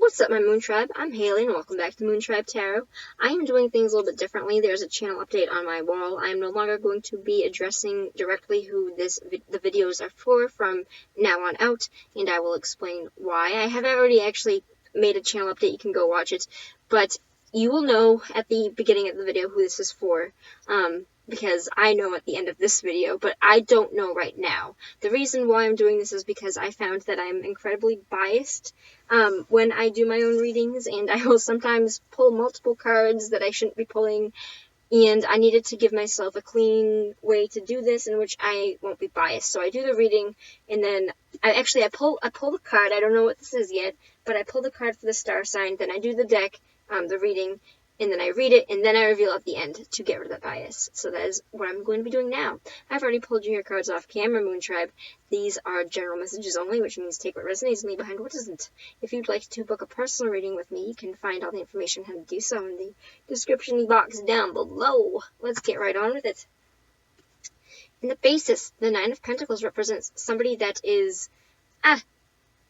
What's up, my Moon Tribe? I'm Haley, and welcome back to Moon Tribe Tarot. I am doing things a little bit differently. There's a channel update on my wall. I am no longer going to be addressing directly who the videos are for from now on out, and I will explain why. I have already actually made a channel update. You can go watch it, but you will know at the beginning of the video who this is for, because I know at the end of this video, but I don't know right now. The reason why I'm doing this is because I found that I'm incredibly biased when I do my own readings, and I will sometimes pull multiple cards that I shouldn't be pulling, and I needed to give myself a clean way to do this in which I won't be biased. So I do the reading, and then I pull the card. I don't know what this is yet, but I pull the card for the star sign, then I do the deck, the reading, and then I read it, and then I reveal at the end to get rid of that bias. So that is what I'm going to be doing now. I've already pulled you your cards off camera, Moon Tribe. These are general messages only, which means take what resonates and leave behind what doesn't. If you'd like to book a personal reading with me, you can find all the information how to do so in the description box down below. Let's get right on with it. In the basis, the Nine of Pentacles represents somebody that is,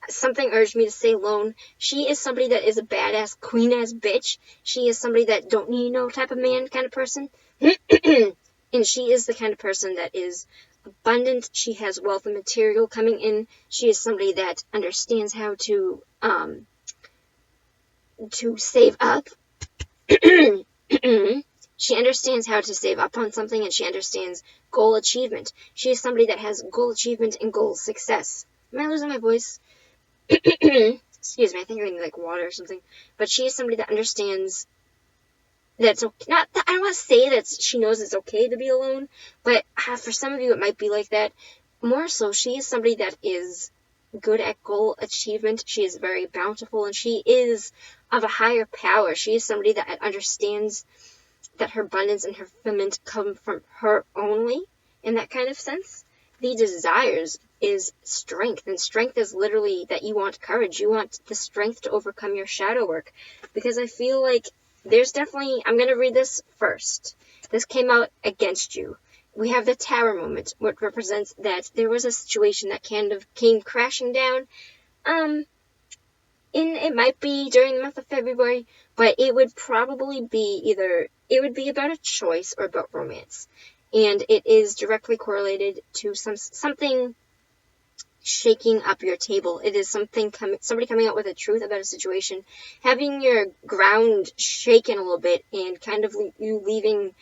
something urged me to say alone. She is somebody that is a badass, queen-ass bitch. She is somebody that don't need no type of man kind of person. And she is the kind of person that is abundant. She has wealth and material coming in. She is somebody that understands how to save up. She understands how to save up on something, and she understands goal achievement. She is somebody that has goal achievement and goal success. Am I losing my voice? Excuse me, I think I need like water or something. But she is somebody that understands that's okay. I don't want to say that she knows it's okay to be alone, but for some of you it might be like that. More so, she is somebody that is good at goal achievement. She is very bountiful, and she is of a higher power. She is somebody that understands that her abundance and her fulfillment come from her only, in that kind of sense. The desires is strength, and strength is literally that you want courage. You want the strength to overcome your shadow work, because I feel like there's definitely, I'm going to read this first. This came out against you. We have the Tower moment, which represents that there was a situation that kind of came crashing down. It might be during the month of February, but it would probably be it would be about a choice or about romance. And it is directly correlated to something shaking up your table. It is somebody coming out with a truth about a situation, having your ground shaken a little bit, and kind of you leaving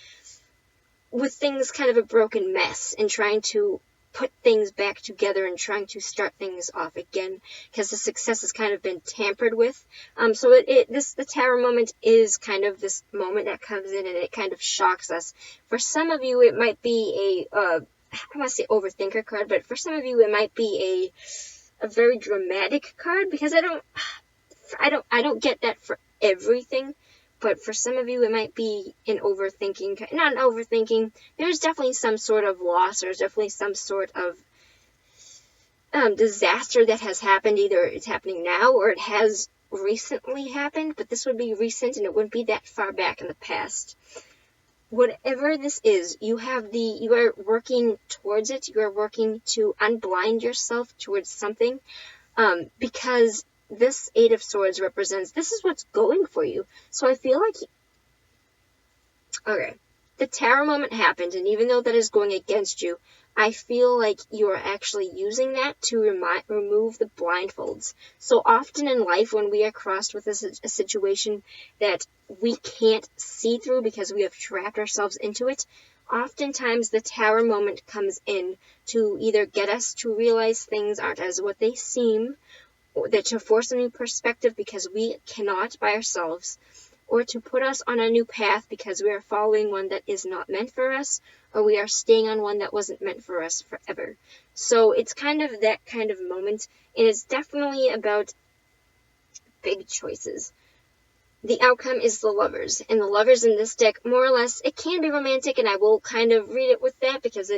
with things kind of a broken mess, and trying to put things back together and trying to start things off again, because the success has kind of been tampered with. So the Tower moment is kind of this moment that comes in and it kind of shocks us. For some of you, it might be I don't want to say overthinker card, but for some of you, it might be a very dramatic card, because I don't get that for everything. But for some of you, it might be an overthinking, not an overthinking. There's definitely some sort of loss. There's definitely some sort of disaster that has happened. Either it's happening now or it has recently happened. But this would be recent, and it wouldn't be that far back in the past. Whatever this is, you are working towards it. You are working to unblind yourself towards something, because this Eight of Swords represents, this is what's going for you. So I feel like, okay, the Tower moment happened, and even though that is going against you, I feel like you are actually using that to remove the blindfolds. So often in life, when we are crossed with a situation that we can't see through because we have trapped ourselves into it, oftentimes the Tower moment comes in to either get us to realize things aren't as what they seem, or that to force a new perspective because we cannot by ourselves, or to put us on a new path because we are following one that is not meant for us, or we are staying on one that wasn't meant for us forever. So it's kind of that kind of moment, and it's definitely about big choices. The outcome is the Lovers, and the Lovers in this deck, more or less, it can be romantic, and I will kind of read it with that, because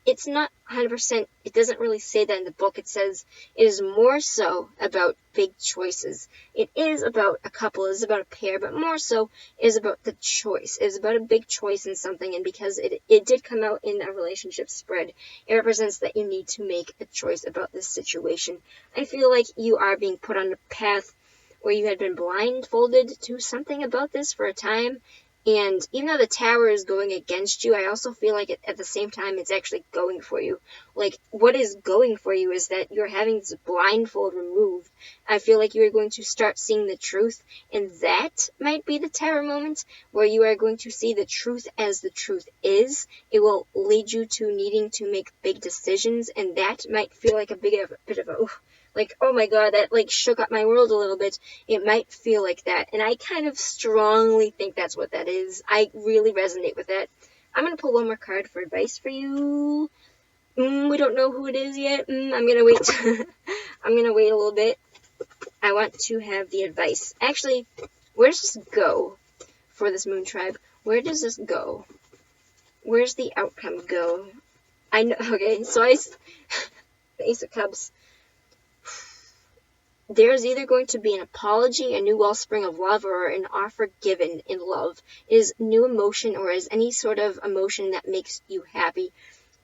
it's not 100%, it doesn't really say that in the book. It says it is more so about big choices. It is about a couple, it is about a pair, but more so it is about the choice. It is about a big choice in something, and because it did come out in a relationship spread, it represents that you need to make a choice about this situation. I feel like you are being put on a path where you had been blindfolded to something about this for a time. And even though the tower is going against you, I also feel like at the same time it's actually going for you. Like, what is going for you is that you're having this blindfold removed. I feel like you are going to start seeing the truth, and that might be the tower moment, where you are going to see the truth as the truth is. It will lead you to needing to make big decisions, and that might feel like a bit of a, like, oh my god, that like shook up my world a little bit. It might feel like that, and I kind of strongly think that's what that is. I really resonate with that. I'm gonna pull one more card for advice for you. We don't know who it is yet. I'm gonna wait. I'm gonna wait a little bit. I want to have the advice. Actually, where does this go for this moon tribe? Where does this go? Where's the outcome go? I know. Okay, so the Ace of Cups. There's either going to be an apology, a new wellspring of love, or an offer given in love. It is new emotion, or is any sort of emotion that makes you happy.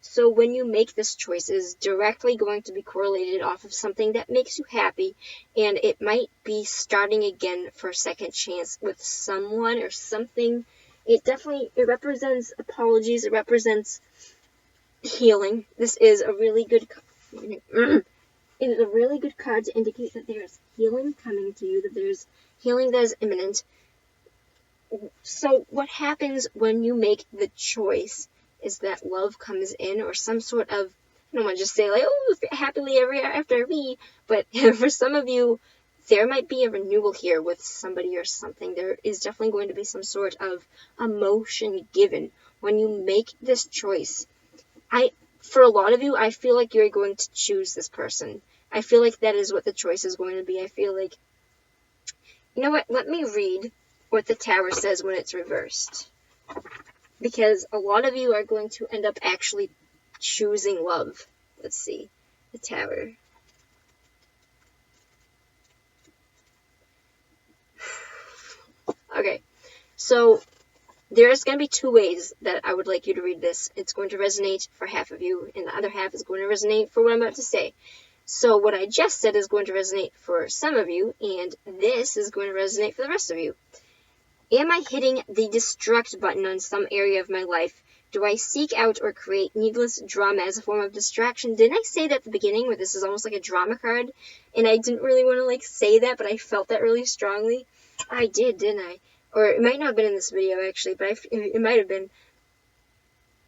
So when you make this choice, it is directly going to be correlated off of something that makes you happy, and it might be starting again for a second chance with someone or something. It represents apologies. It represents healing. This is a really good... It is a really good card to indicate that there's healing coming to you, that there's healing that is imminent. So what happens when you make the choice is that love comes in, or some sort of, I don't want to just say like, oh, happily ever after me, but for some of you, there might be a renewal here with somebody or something. There is definitely going to be some sort of emotion given when you make this choice. For a lot of you, I feel like you're going to choose this person. I feel like that is what the choice is going to be. I feel like, you know what, let me read what the tower says when it's reversed. Because a lot of you are going to end up actually choosing love. Let's see, the tower. Okay, so there's going to be two ways that I would like you to read this. It's going to resonate for half of you, and the other half is going to resonate for what I'm about to say. So what I just said is going to resonate for some of you, and this is going to resonate for the rest of you. Am I hitting the destruct button on some area of my life? Do I seek out or create needless drama as a form of distraction? Didn't I say that at the beginning, where this is almost like a drama card? And I didn't really want to like say that, but I felt that really strongly. I did, didn't I? Or it might not have been in this video, actually, but it might have been.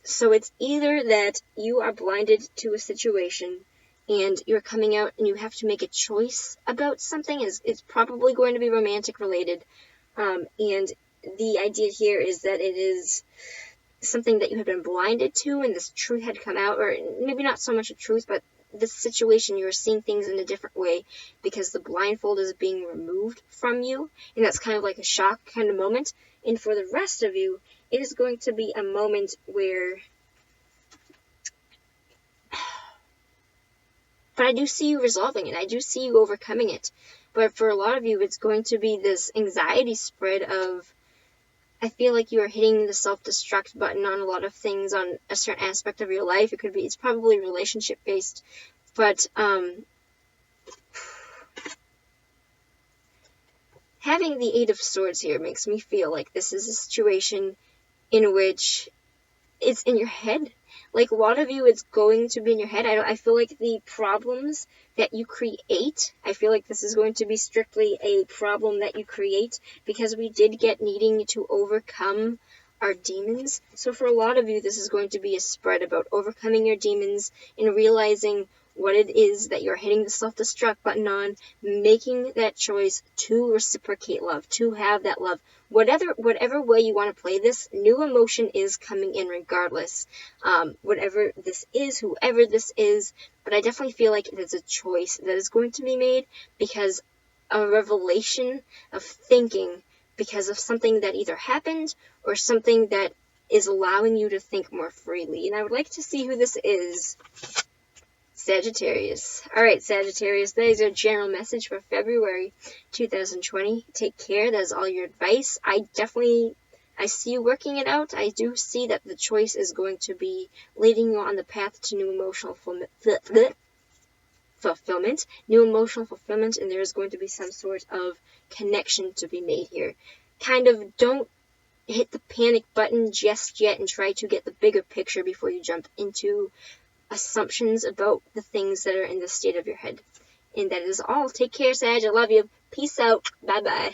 So it's either that you are blinded to a situation, and you're coming out and you have to make a choice about something. It's probably going to be romantic related. And the idea here is that it is something that you had been blinded to, and this truth had come out, or maybe not so much a truth, but this situation, you're seeing things in a different way because the blindfold is being removed from you, and that's kind of like a shock kind of moment. And for the rest of you, it is going to be a moment where, but I do see you resolving it, I do see you overcoming it. But for a lot of you, it's going to be this anxiety spread of, I feel like you are hitting the self-destruct button on a lot of things, on a certain aspect of your life. It's probably relationship-based, but having the Eight of Swords here makes me feel like this is a situation in which it's in your head. Like, a lot of you, it's going to be in your head. I feel like the problems that you create, I feel like this is going to be strictly a problem that you create, because we did get needing to overcome our demons. So for a lot of you, this is going to be a spread about overcoming your demons and realizing what it is that you're hitting the self-destruct button on, making that choice to reciprocate love, to have that love. Whatever way you want to play this, new emotion is coming in regardless. Whatever this is, whoever this is, but I definitely feel like it is a choice that is going to be made because a revelation of thinking because of something that either happened or something that is allowing you to think more freely. And I would like to see who this is. Sagittarius. Alright, Sagittarius, that is your general message for February 2020. Take care. That is all your advice. I see you working it out. I do see that the choice is going to be leading you on the path to new emotional fulfillment. fulfillment, new emotional fulfillment, and there is going to be some sort of connection to be made here. Kind of don't hit the panic button just yet and try to get the bigger picture before you jump into assumptions about the things that are in the state of your head. And that is all. Take care, Sag. I love you. Peace out. Bye-bye.